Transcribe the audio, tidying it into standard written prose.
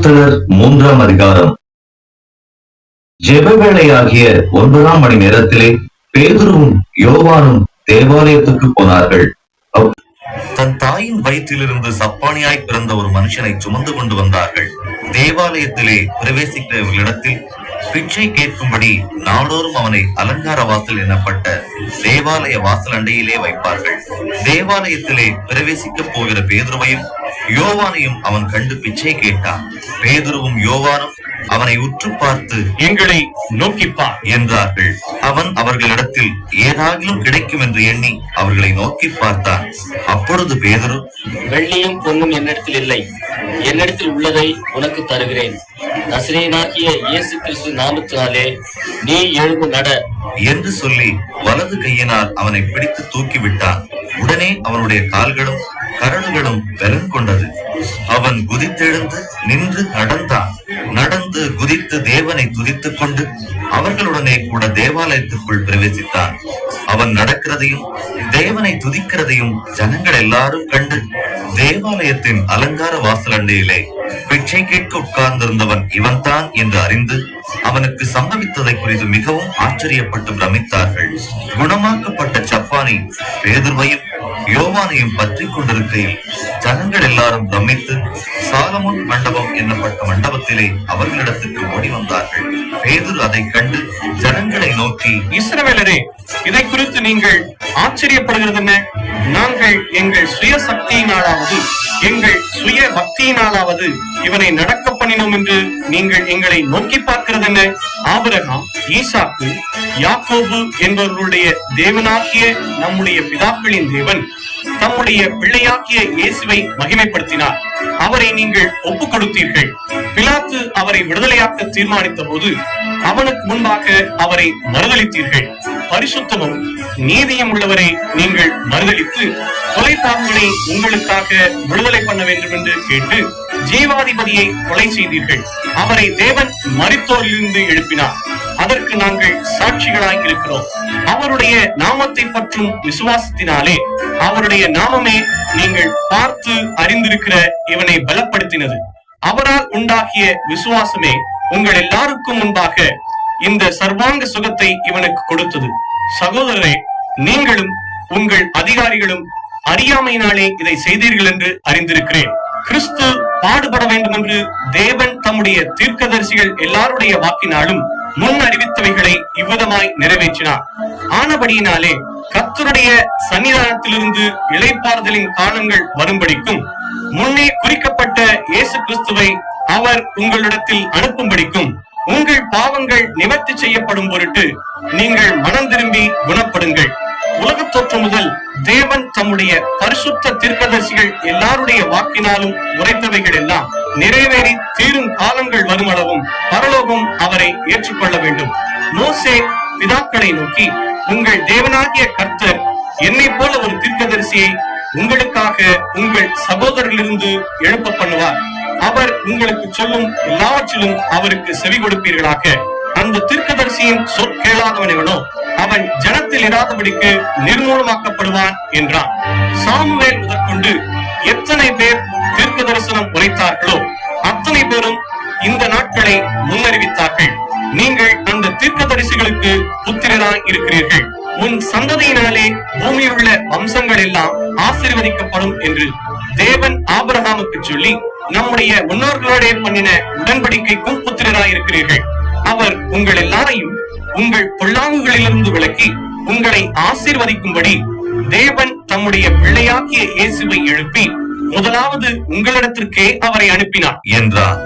அப்போஸ்தலர் 3ஆம் அதிகாரம். ஜெப வேளையாகிய 9ஆம் மணி நேரத்திலே பேதுருவும் யோவானும் தேவாலயத்துக்கு போனார்கள். தன் தாயின் வயிற்றிலிருந்து சப்பானியாய் பிறந்த ஒரு மனுஷனை சுமந்து கொண்டு வந்தார்கள். தேவாலயத்திலே பிரவேசிக்கிறவர்களிடத்தில் பிச்சை கேட்கும்படி நாடோறும் அவனை அலங்கார வாசல் எனப்பட்ட தேவாலய வாசல் அண்டையிலே வைப்பார்கள். தேவாலயத்திலே பிரவேசிக்க போகிற பேதுருவையும் யோவானையும் அவன் கண்டு பிச்சை கேட்டான். பேதுருவும் யோவானும் அவனை உற்று பார்த்து, எங்களை நோக்கிப்பார் என்றார்கள். அவன் அவர்களிடத்தில் ஏதாகிலும் கிடைக்கும் என்று எண்ணி அவர்களை நோக்கி பார்த்தான். அப்பொழுது பேதுரு, வெள்ளியும் பொன்னும் என்னிடத்தில் இல்லை, என்னிடத்தில் உள்ளதை உனக்கு தருகிறேன். நசரேயனாகிய இயேசு கிறிஸ்து நாமத்தினாலே நீ எழுந்து நட என்று சொல்லி வலது கையினால் அவனை பிடித்து தூக்கிவிட்டான். உடனே அவனுடைய கால்களும் கரடுகளும் பலன் கொண்டது. அவன் குதித்தெழுந்து நின்று நடந்தான். நடந்து குதித்து தேவனை துதித்துக் கொண்டு அவர்களுடனே கூட தேவாலயத்திற்குள் பிரவேசித்தான். அவன் நடக்கிறதையும் தேவனை துதிக்கிறதையும் ஜனங்கள் எல்லாரும் கண்டு தேவாலயத்தின் அலங்கார வாசல் அண்டையிலே பிச்சை கேட்க உட்கார்ந்திருந்தவன் இவன்தான் என்று அறிந்து அவனுக்கு சம்பவித்ததை குறித்து மிகவும் ஆச்சரியப்பட்டு பிரமித்தார்கள். குணமாக்கப்பட்ட சப்பானி பேதுருவையும் யோவானையும் பற்றி கொண்டிருக்கையில் ஜனங்கள் எல்லாரும் பிரமித்து சாலமோன் மண்டபம் என்னப்பட்ட மண்டபத்திலே அவர்களிடத்துக்கு ஓடி வந்தார்கள். பேதுரு அதை கண்டு ஜனங்களை நோக்கி, இஸ்ரவேலரே, இதை குறித்து நீங்கள் ஆச்சரியப்படுகிறது என்ன? நாங்கள் எங்கள் சுய சக்தியினாலாவது எங்கள் சுய பக்தியினாலாவது இவனை நடக்க பண்ணினோம் என்று நீங்கள் எங்களை நோக்கி பார்க்கிறது என்ன? ஆபிரகாம், ஈசாக்கு, யாக்கோபு என்பவர்களுடைய தேவனாகிய நம்முடைய பிதாக்களின் தேவன் தம்முடைய பிள்ளையாகிய இயேசுவை மகிமைப்படுத்தினார். அவரை நீங்கள் ஒப்புக் கொடுத்தீர்கள். பிலாத்து அவரை விடுதலையாக்க தீர்மானித்த போது அவனுக்கு முன்பாக அவரை மறுதளித்தீர்கள். பரிசுத்தமும் நீதியும் உள்ளவரை நீங்கள் மறுதளித்து கொலைபாதகனை உங்களுக்காக விடுதலை பண்ண வேண்டும் என்று கேட்டு ஜீவாதிபதியை கொலை செய்தீர்கள். அவரை தேவன் மரித்தோரிலிருந்து எழுப்பினார். அதற்கு நாங்கள் சாட்சிகளாய் இருக்கிறோம். அவருடைய நாமத்தை பற்றும் விசுவாசத்தினாலே அவருடைய நாமமே நீங்கள் பார்த்து அறிந்திருக்கிற இவனை பலப்படுத்தினது. அவரால் உண்டாகிய விசுவாசமே உங்கள் எல்லாருக்கும் முன்பாக இந்த சர்வாங்க சுகத்தை இவனுக்கு கொடுத்தது. சகோதரரே, நீங்களும் உங்கள் அதிகாரிகளும் அறியாமையினாலே இதை செய்தீர்கள் என்று அறிந்திருக்கிறேன். கிறிஸ்து பாடுபட வேண்டும் என்று தேவன் தம்முடைய தீர்க்கதரிசிகள் எல்லாருடைய வாக்கினாலும் முன் அறிவித்தவைகளை இவ்விதமாய் நிறைவேற்றினார். ஆனபடியினாலே கர்த்தருடைய சன்னிதானத்திலிருந்து இளைப்பாறுதலின் காலங்கள் வரும்படிக்கும் முன்னே குறிக்கப்பட்ட இயேசு கிறிஸ்துவை அவர் உங்களிடத்தில் அனுப்பும்படிக்கும் உங்கள் பாவங்கள் நிவர்த்தி செய்யப்படும் பொருட்டு நீங்கள் மனம் திரும்பி குணப்படுங்கள். உலகத் தோற்றம் முதல் தேவன் தம்முடைய பரிசுத்த தீர்க்கதரிசிகள் எல்லாருடைய வாக்கினாலும் உரைத்தவைகள் எல்லாம் நிறைவேறி தீரும் காலங்கள் வருமளவும் பரலோகம் அவரை ஏற்றுக்கொள்ள வேண்டும். மோசே பிதாக்களை நோக்கி, உங்கள் தேவனாகிய கர்த்தர் என்னை போல ஒரு தீர்க்கதரிசியை உங்களுக்காக உங்கள் சகோதரரிலிருந்து எழுப்ப பண்ணுவார். அவர் உங்களுக்கு சொல்லும் எல்லாவற்றிலும் அவருக்கு செவி கொடுப்பீர்களாக. அந்த தீர்க்கதரிசியின் சொற்கேளாதவன் எவனோ அவன் ஜனத்தில் இராதபடிக்கு நிர்மூலமாக்கப்படுவான் என்றான். சாமுவேல் முதற்கொண்டு எத்தனை பேர் தீர்க்க தரிசனம் உரைத்தார்களோ அத்தனை பேரும் இந்த நாட்களை முன்னறிவித்தார்கள். நீங்கள் அந்த தீர்க்கதரிசிகளுக்கு புத்திரராய் இருக்கிறீர்கள். உன் சந்ததியினாலே பூமியில் உள்ள வம்சங்கள் எல்லாம் ஆசீர்வதிக்கப்படும் என்று தேவன் ஆபிரகாமுக்கு சொல்லி நம்முடைய முன்னோர்களோட பண்ணின உடன்படிக்கைக்கும் புத்திரராய் இருக்கிறீர்கள். அவர் உங்கள் எல்லாரையும் உங்கள் பொல்லாங்குகளிலிருந்து விலக்கி உங்களை ஆசீர்வதிக்கும்படி தேவன் தம்முடைய பிள்ளையாகிய இயேசுவை எழுப்பி முதலாவது உங்களிடத்திற்கே அவரை அனுப்பினார் என்றார்.